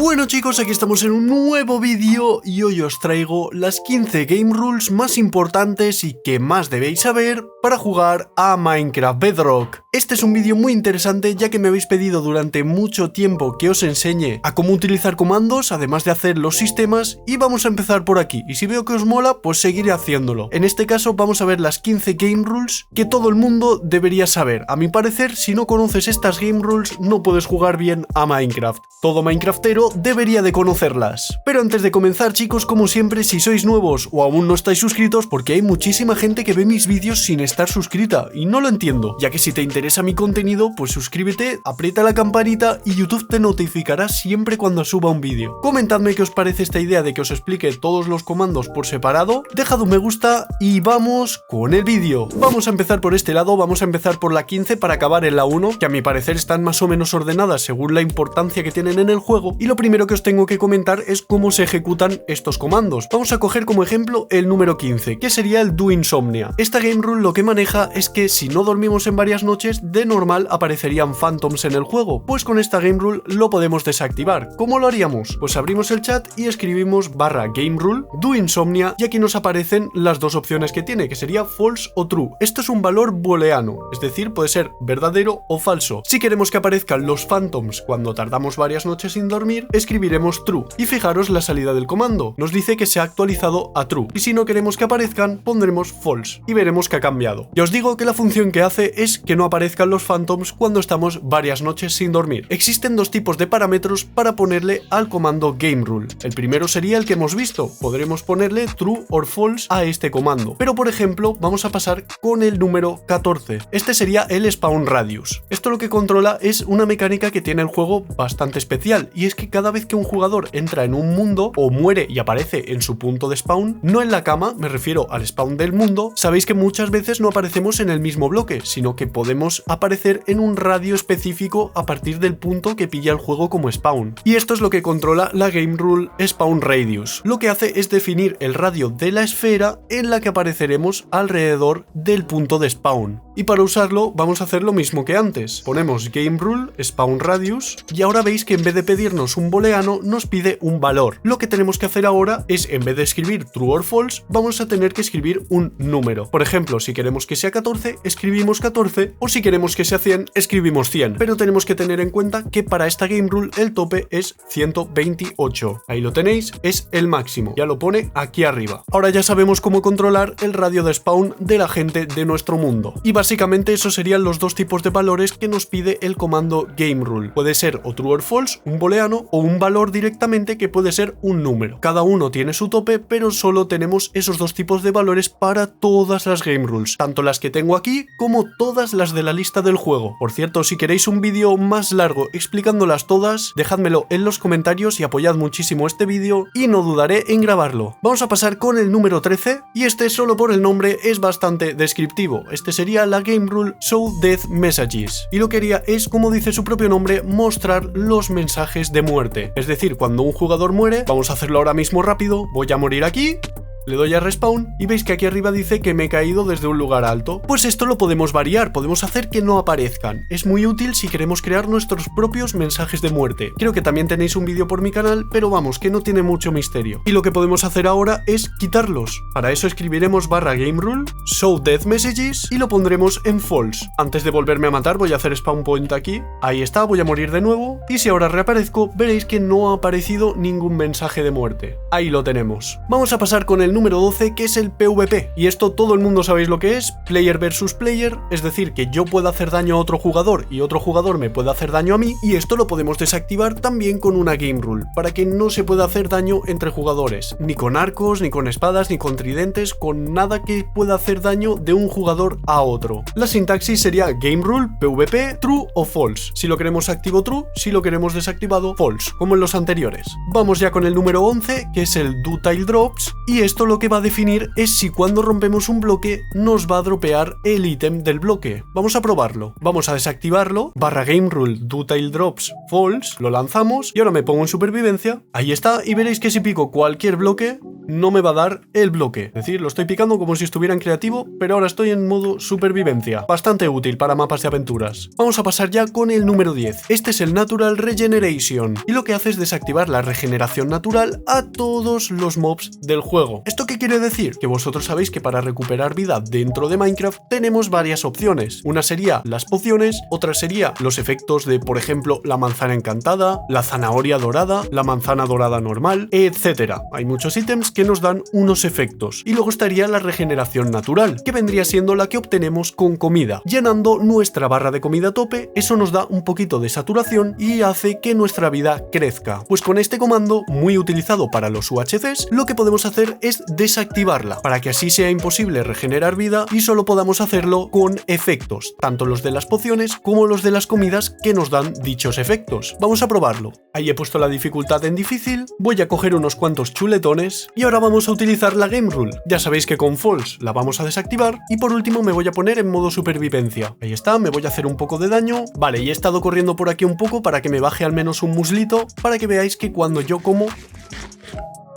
Bueno chicos, aquí estamos en un nuevo vídeo y hoy os traigo las 15 game rules más importantes y que más debéis saber para jugar a Minecraft Bedrock. Este es un vídeo muy interesante ya que me habéis pedido durante mucho tiempo que os enseñe a cómo utilizar comandos, además de hacer los sistemas, y vamos a empezar por aquí. Y si veo que os mola, pues seguiré haciéndolo. En este caso vamos a ver las 15 game rules que todo el mundo debería saber. A mi parecer, si no conoces estas game rules, no puedes jugar bien a Minecraft. Todo Minecraftero debería de conocerlas. Pero antes de comenzar chicos, como siempre, si sois nuevos o aún no estáis suscritos, porque hay muchísima gente que ve mis vídeos sin estar suscrita y no lo entiendo, ya que si te interesa mi contenido, pues suscríbete, aprieta la campanita y YouTube te notificará siempre cuando suba un vídeo. Comentadme qué os parece esta idea de que os explique todos los comandos por separado, dejad un me gusta y vamos con el vídeo. Vamos a empezar por este lado, vamos a empezar por la 15 para acabar en la 1, que a mi parecer están más o menos ordenadas según la importancia que tienen en el juego, y lo primero que os tengo que comentar es cómo se ejecutan estos comandos. Vamos a coger como ejemplo el número 15, que sería el Do Insomnia. Esta game rule lo que maneja es que si no dormimos en varias noches, de normal aparecerían phantoms en el juego. Pues con esta game rule lo podemos desactivar. ¿Cómo lo haríamos? Pues abrimos el chat y escribimos /game rule Do Insomnia y aquí nos aparecen las dos opciones que tiene, que sería false o true. Esto es un valor booleano, es decir, puede ser verdadero o falso. Si queremos que aparezcan los phantoms cuando tardamos varias noches sin dormir, escribiremos true. Y fijaros la salida del comando, nos dice que se ha actualizado a true, y si no queremos que aparezcan, pondremos false y veremos que ha cambiado. Ya os digo que la función que hace es que no aparezcan los phantoms cuando estamos varias noches sin dormir. Existen dos tipos de parámetros para ponerle al comando game rule. El primero sería el que hemos visto, podremos ponerle true or false a este comando, pero por ejemplo vamos a pasar con el número 14. Este sería el spawn radius. Esto lo que controla es una mecánica que tiene el juego bastante especial, y es que cada vez que un jugador entra en un mundo o muere y aparece en su punto de spawn, no en la cama, me refiero al spawn del mundo, sabéis que muchas veces no aparecemos en el mismo bloque, sino que podemos aparecer en un radio específico a partir del punto que pilla el juego como spawn. Y esto es lo que controla la game rule spawn radius. Lo que hace es definir el radio de la esfera en la que apareceremos alrededor del punto de spawn. Y para usarlo vamos a hacer lo mismo que antes. Ponemos game rule spawn radius y ahora veis que en vez de pedirnos un booleano nos pide un valor. Lo que tenemos que hacer ahora es, en vez de escribir true or false, vamos a tener que escribir un número. Por ejemplo, si queremos que sea 14, escribimos 14, o si queremos que sea 100, escribimos 100. Pero tenemos que tener en cuenta que para esta game rule el tope es 128. Ahí lo tenéis, es el máximo. Ya lo pone aquí arriba. Ahora ya sabemos cómo controlar el radio de spawn de la gente de nuestro mundo. Y básicamente esos serían los dos tipos de valores que nos pide el comando game rule. Puede ser o true or false, un booleano, o un valor directamente que puede ser un número. Cada uno tiene su tope, pero solo tenemos esos dos tipos de valores para todas las game rules, tanto las que tengo aquí como todas las de la lista del juego. Por cierto, si queréis un vídeo más largo explicándolas todas, dejádmelo en los comentarios y apoyad muchísimo este vídeo y no dudaré en grabarlo. Vamos a pasar con el número 13 y este solo por el nombre es bastante descriptivo. Este sería la game rule show death messages y lo que haría es, como dice su propio nombre, mostrar los mensajes de muerte. Es decir, cuando un jugador muere, vamos a hacerlo ahora mismo rápido, voy a morir aquí, le doy a respawn y veis que aquí arriba dice que me he caído desde un lugar alto. Pues esto lo podemos variar, podemos hacer que no aparezcan. Es muy útil si queremos crear nuestros propios mensajes de muerte. Creo que también tenéis un vídeo por mi canal, pero vamos, que no tiene mucho misterio. Y lo que podemos hacer ahora es quitarlos. Para eso escribiremos /game rule show death messages y lo pondremos en false. Antes de volverme a matar voy a hacer spawn point aquí. Ahí está, voy a morir de nuevo. Y si ahora reaparezco, veréis que no ha aparecido ningún mensaje de muerte. Ahí lo tenemos. Vamos a pasar con el número 12, que es el PvP, y esto todo el mundo sabéis lo que es, player versus player, es decir, que yo pueda hacer daño a otro jugador y otro jugador me puede hacer daño a mí, y esto lo podemos desactivar también con una game rule, para que no se pueda hacer daño entre jugadores, ni con arcos, ni con espadas, ni con tridentes, con nada que pueda hacer daño de un jugador a otro. La sintaxis sería game rule, PvP, true o false. Si lo queremos activo true, si lo queremos desactivado false, como en los anteriores. Vamos ya con el número 11, que es el do tile drops, y esto lo que va a definir es si cuando rompemos un bloque nos va a dropear el ítem del bloque. Vamos a probarlo. Vamos a desactivarlo, /game rule do tile drops false, lo lanzamos y ahora me pongo en supervivencia. Ahí está, y veréis que si pico cualquier bloque no me va a dar el bloque. Es decir, lo estoy picando como si estuviera en creativo, pero ahora estoy en modo supervivencia. Bastante útil para mapas de aventuras. Vamos a pasar ya con el número 10. Este es el Natural Regeneration y lo que hace es desactivar la regeneración natural a todos los mobs del juego. ¿Esto qué quiere decir? Que vosotros sabéis que para recuperar vida dentro de Minecraft tenemos varias opciones. Una sería las pociones, otra sería los efectos de, por ejemplo, la manzana encantada, la zanahoria dorada, la manzana dorada normal, etcétera. Hay muchos ítems que nos dan unos efectos. Y luego estaría la regeneración natural, que vendría siendo la que obtenemos con comida. Llenando nuestra barra de comida a tope, eso nos da un poquito de saturación y hace que nuestra vida crezca. Pues con este comando, muy utilizado para los UHCs, lo que podemos hacer es desactivarla, para que así sea imposible regenerar vida y solo podamos hacerlo con efectos, tanto los de las pociones como los de las comidas que nos dan dichos efectos. Vamos a probarlo. Ahí he puesto la dificultad en difícil, voy a coger unos cuantos chuletones y ahora vamos a utilizar la Game Rule. Ya sabéis que con False la vamos a desactivar y por último me voy a poner en modo supervivencia. Ahí está, me voy a hacer un poco de daño. Vale, y he estado corriendo por aquí un poco para que me baje al menos un muslito, para que veáis que cuando yo como,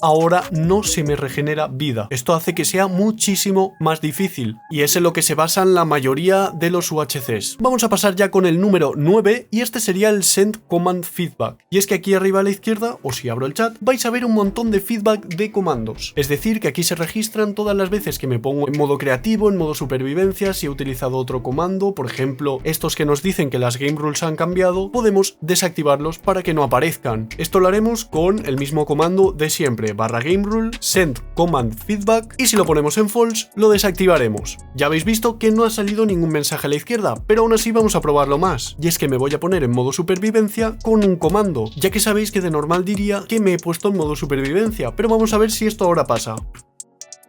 ahora no se me regenera vida. Esto hace que sea muchísimo más difícil y es en lo que se basan la mayoría de los UHCs. Vamos a pasar ya con el número 9 y este sería el Send Command Feedback. Y es que aquí arriba a la izquierda, o si abro el chat, vais a ver un montón de feedback de comandos. Es decir, que aquí se registran todas las veces que me pongo en modo creativo, en modo supervivencia, si he utilizado otro comando, por ejemplo, estos que nos dicen que las Game Rules han cambiado, podemos desactivarlos para que no aparezcan. Esto lo haremos con el mismo comando de siempre, /Game Rule, Send Command Feedback, y si lo ponemos en False, lo desactivaremos. Ya habéis visto que no ha salido ningún mensaje a la izquierda, pero aún así vamos a probarlo más. Y es que me voy a poner en modo supervivencia con un comando, ya que sabéis que de normal diría que me he puesto en modo supervivencia, pero vamos a ver si esto ahora pasa.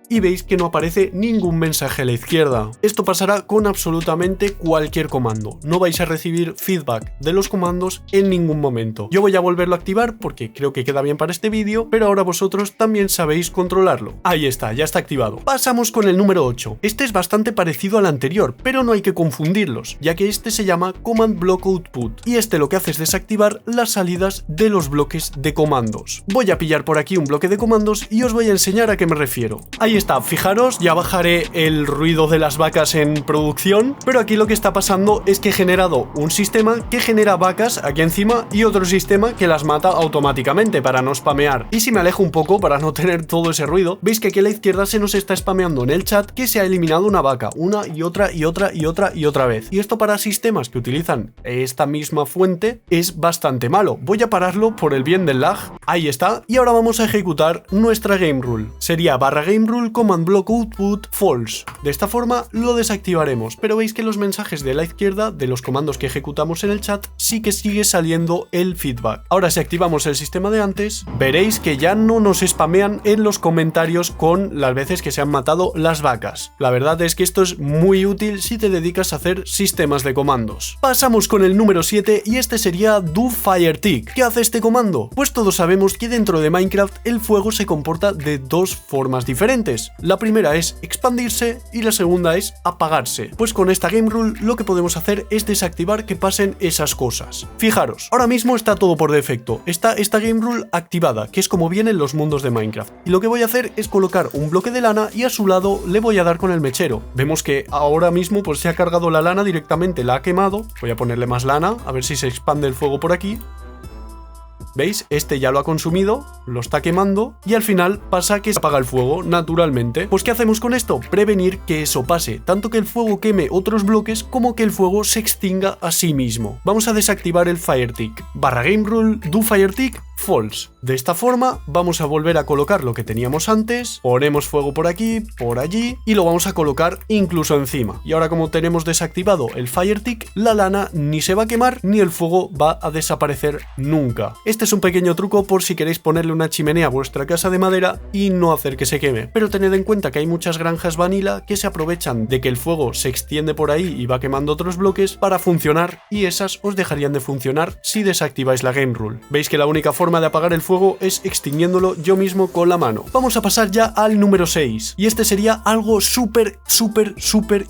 Y veis que no aparece ningún mensaje a la izquierda. Esto pasará con absolutamente cualquier comando. No vais a recibir feedback de los comandos en ningún momento. Yo voy a volverlo a activar porque creo que queda bien para este vídeo, pero ahora vosotros también sabéis controlarlo. Ahí está, ya está activado. Pasamos con el número 8. Este es bastante parecido al anterior, pero no hay que confundirlos, ya que este se llama Command Block Output, y este lo que hace es desactivar las salidas de los bloques de comandos. Voy a pillar por aquí un bloque de comandos y os voy a enseñar a qué me refiero. Ahí está, fijaros, ya bajaré el ruido de las vacas en producción, pero aquí lo que está pasando es que he generado un sistema que genera vacas aquí encima y otro sistema que las mata automáticamente para no spamear. Y si me alejo un poco para no tener todo ese ruido, veis que aquí a la izquierda se nos está spameando en el chat que se ha eliminado una vaca, una y otra y otra y otra y otra vez. Y esto para sistemas que utilizan esta misma fuente es bastante malo. Voy a pararlo por el bien del lag. Ahí está. Y ahora vamos a ejecutar nuestra Game Rule. Sería /Game Rule Command Block Output False. De esta forma lo desactivaremos, pero veis que los mensajes de la izquierda de los comandos que ejecutamos en el chat sí que sigue saliendo el feedback. Ahora si activamos el sistema de antes, veréis que ya no nos spamean en los comentarios con las veces que se han matado las vacas. La verdad es que esto es muy útil si te dedicas a hacer sistemas de comandos. Pasamos con el número 7 y este sería Do Fire Tick. ¿Qué hace este comando? Pues todos sabemos que dentro de Minecraft el fuego se comporta de dos formas diferentes. La primera es expandirse y la segunda es apagarse. Pues con esta Game Rule lo que podemos hacer es desactivar que pasen esas cosas. Fijaros, ahora mismo está todo por defecto. Está esta Game Rule activada, que es como vienen los mundos de Minecraft. Y lo que voy a hacer es colocar un bloque de lana y a su lado le voy a dar con el mechero. Vemos que ahora mismo pues se ha cargado la lana directamente, la ha quemado. Voy a ponerle más lana, a ver si se expande el fuego por aquí. ¿Veis? Este ya lo ha consumido, lo está quemando y al final pasa que se apaga el fuego naturalmente. Pues ¿qué hacemos con esto? Prevenir que eso pase, tanto que el fuego queme otros bloques como que el fuego se extinga a sí mismo. Vamos a desactivar el Fire Tick. /Game Rule Do Fire Tick False. De esta forma vamos a volver a colocar lo que teníamos antes, ponemos fuego por aquí, por allí y lo vamos a colocar incluso encima. Y ahora como tenemos desactivado el Fire Tick, la lana ni se va a quemar ni el fuego va a desaparecer nunca. Este es un pequeño truco por si queréis ponerle una chimenea a vuestra casa de madera y no hacer que se queme. Pero tened en cuenta que hay muchas granjas vanilla que se aprovechan de que el fuego se extiende por ahí y va quemando otros bloques para funcionar y esas os dejarían de funcionar si desactiváis la Game Rule. Veis que la única forma forma de apagar el fuego es extinguiéndolo yo mismo con la mano. Vamos a pasar ya al número 6, y este sería algo súper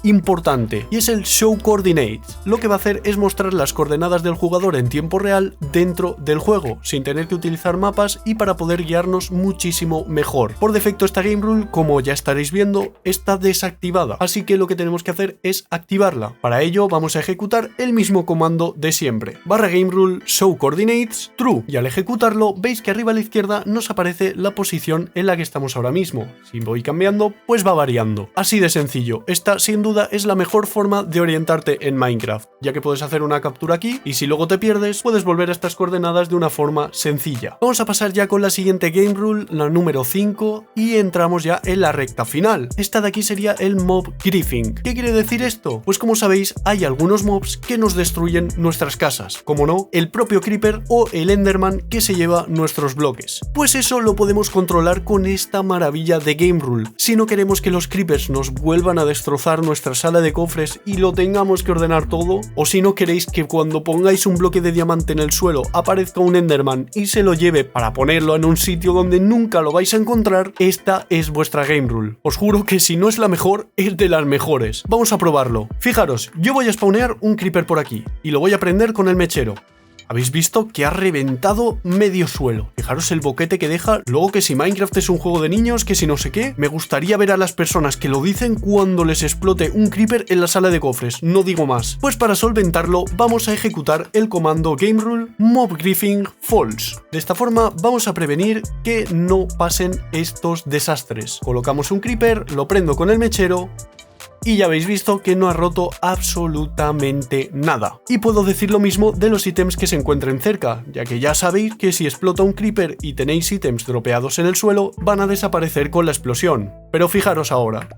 importante, y es el Show Coordinates. Lo que va a hacer es mostrar las coordenadas del jugador en tiempo real dentro del juego, sin tener que utilizar mapas y para poder guiarnos muchísimo mejor. Por defecto esta game rule, como ya estaréis viendo, está desactivada, así que lo que tenemos que hacer es activarla. Para ello vamos a ejecutar el mismo comando de siempre, /game rule show coordinates true, y al ejecutarlo veis que arriba a la izquierda nos aparece la posición en la que estamos ahora mismo. Si voy cambiando, pues va variando. Así de sencillo. Esta sin duda es la mejor forma de orientarte en Minecraft, ya que puedes hacer una captura aquí y si luego te pierdes puedes volver a estas coordenadas de una forma sencilla. Vamos a pasar ya con la siguiente game rule, la número 5, y entramos ya en la recta final. Esta de aquí sería el mob griefing. ¿Qué quiere decir esto? Pues como sabéis hay algunos mobs que nos destruyen nuestras casas, como no, el propio creeper o el enderman que se lleva nuestros bloques. Pues eso lo podemos controlar con esta maravilla de game rule. Si no queremos que los creepers nos vuelvan a destrozar nuestra sala de cofres y lo tengamos que ordenar todo, o si no queréis que cuando pongáis un bloque de diamante en el suelo aparezca un enderman y se lo lleve para ponerlo en un sitio donde nunca lo vais a encontrar, esta es vuestra game rule. Os juro que si no es la mejor, es de las mejores. Vamos a probarlo. Fijaros, yo voy a spawnear un creeper por aquí y lo voy a prender con el mechero. ¿Habéis visto que ha reventado medio suelo? Fijaros el boquete que deja. Luego que si Minecraft es un juego de niños, que si no sé qué, me gustaría ver a las personas que lo dicen cuando les explote un creeper en la sala de cofres, no digo más. Pues para solventarlo vamos a ejecutar el comando game rule mob griefing false. De esta forma vamos a prevenir que no pasen estos desastres. Colocamos un creeper, lo prendo con el mechero y ya habéis visto que no ha roto absolutamente nada. Y puedo decir lo mismo de los ítems que se encuentren cerca, ya que ya sabéis que si explota un creeper y tenéis ítems dropeados en el suelo, van a desaparecer con la explosión. Pero fijaros ahora,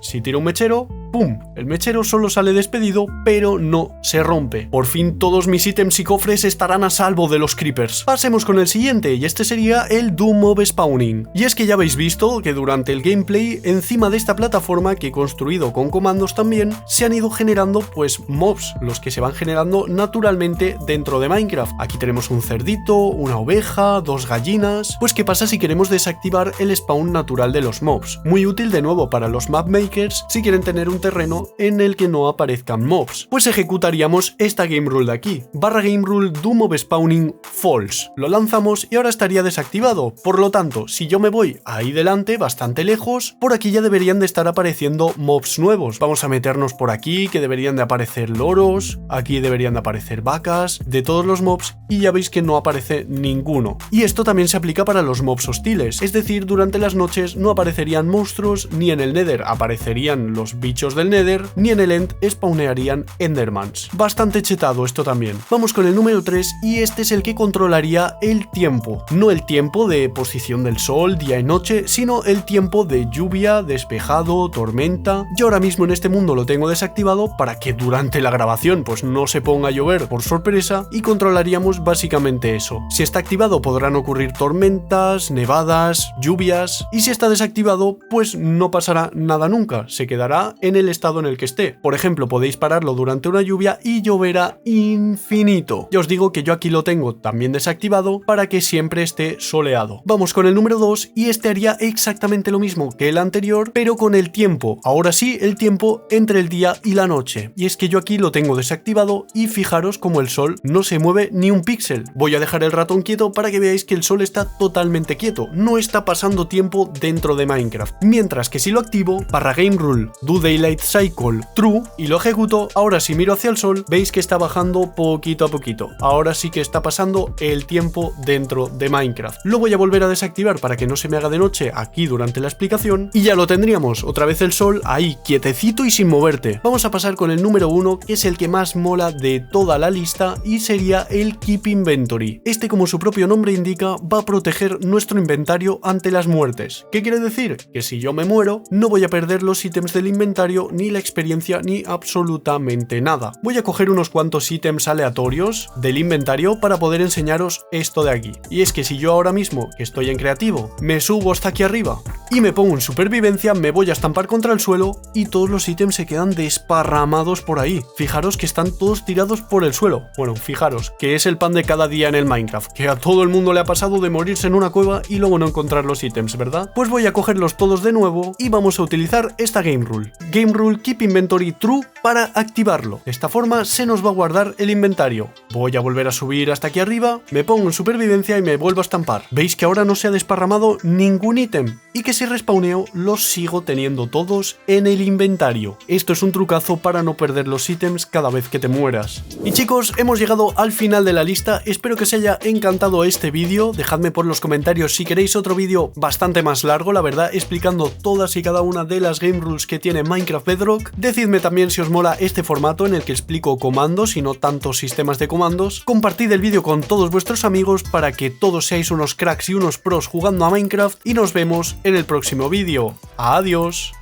si tiro un mechero, ¡pum! El mechero solo sale despedido, pero no se rompe. Por fin todos mis ítems y cofres estarán a salvo de los creepers. Pasemos con el siguiente, y este sería el Do Mob Spawning. Y es que ya habéis visto que durante el gameplay, encima de esta plataforma que he construido con comandos también, se han ido generando pues mobs, los que se van generando naturalmente dentro de Minecraft. Aquí tenemos un cerdito, una oveja, 2 gallinas. Pues ¿qué pasa si queremos desactivar el spawn natural de los mobs? Muy útil de nuevo para los map makers si quieren tener un terreno en el que no aparezcan mobs. Pues ejecutaríamos esta game rule de aquí, /game rule do mob spawning false. Lo lanzamos y ahora estaría desactivado. Por lo tanto, si yo me voy ahí delante, bastante lejos, por aquí ya deberían de estar apareciendo mobs nuevos. Vamos a meternos por aquí, que deberían de aparecer loros, aquí deberían de aparecer vacas, de todos los mobs, y ya veis que no aparece ninguno. Y esto también se aplica para los mobs hostiles, es decir, durante las noches no aparecerían monstruos, ni en el Nether aparecerían los bichos del Nether, ni en el End spawnearían endermans. Bastante chetado esto también. Vamos con el número 3, y este es el que controlaría el tiempo. No el tiempo de posición del sol, día y noche, sino el tiempo de lluvia, despejado, tormenta. Yo ahora mismo en este mundo lo tengo desactivado para que durante la grabación pues no se ponga a llover por sorpresa, y controlaríamos básicamente eso. Si está activado podrán ocurrir tormentas, nevadas, lluvias, y si está desactivado pues no pasará nada nunca, se quedará en el estado en el que esté. Por ejemplo, podéis pararlo durante una lluvia y lloverá infinito. Ya os digo que yo aquí lo tengo también desactivado para que siempre esté soleado. Vamos con el número 2, y este haría exactamente lo mismo que el anterior, pero con el tiempo. Ahora sí, el tiempo entre el día y la noche. Y es que yo aquí lo tengo desactivado y fijaros como el sol no se mueve ni un píxel. Voy a dejar el ratón quieto para que veáis que el sol está totalmente quieto, no está pasando tiempo dentro de Minecraft. Mientras que si lo activo, /game rule do daylight cycle true, y lo ejecuto, ahora si miro hacia el sol, veis que está bajando poquito a poquito. Ahora sí que está pasando el tiempo dentro de Minecraft. Lo voy a volver a desactivar para que no se me haga de noche aquí durante la explicación, y ya lo tendríamos, otra vez el sol ahí quietecito y sin moverte. Vamos a pasar con el número 1, que es el que más mola de toda la lista, y sería el Keep Inventory. Este, como su propio nombre indica, va a proteger nuestro inventario ante las muertes. ¿Qué quiere decir? Que si yo me muero, no voy a perder los ítems del inventario, ni la experiencia, ni absolutamente nada. Voy a coger unos cuantos ítems aleatorios del inventario para poder enseñaros esto de aquí. Y es que si yo ahora mismo, que estoy en creativo, me subo hasta aquí arriba y me pongo en supervivencia, me voy a estampar contra el suelo y todos los ítems se quedan desparramados por ahí. Fijaros que están todos tirados por el suelo. Bueno, fijaros que es el pan de cada día en el Minecraft, que a todo el mundo le ha pasado de morirse en una cueva y luego no encontrar los ítems, ¿verdad? Pues voy a cogerlos todos de nuevo y vamos a utilizar esta Game Rule. Game Rule Keep Inventory True para activarlo. De esta forma se nos va a guardar el inventario. Voy a volver a subir hasta aquí arriba, me pongo en supervivencia y me vuelvo a estampar. ¿Veis que ahora no se ha desparramado ningún ítem? Y que si respawneo los sigo teniendo todos en el inventario. Esto es un trucazo para no perder los ítems cada vez que te mueras. Y chicos, hemos llegado al final de la lista. Espero que os haya encantado este vídeo. Dejadme por los comentarios si queréis otro vídeo bastante más largo, la verdad, explicando todas y cada una de las game rules que tiene Minecraft Bedrock. Decidme también si os mola este formato en el que explico comandos y no tantos sistemas de comandos. Compartid el vídeo con todos vuestros amigos para que todos seáis unos cracks y unos pros jugando a Minecraft y nos vemos en el próximo vídeo. ¡Adiós!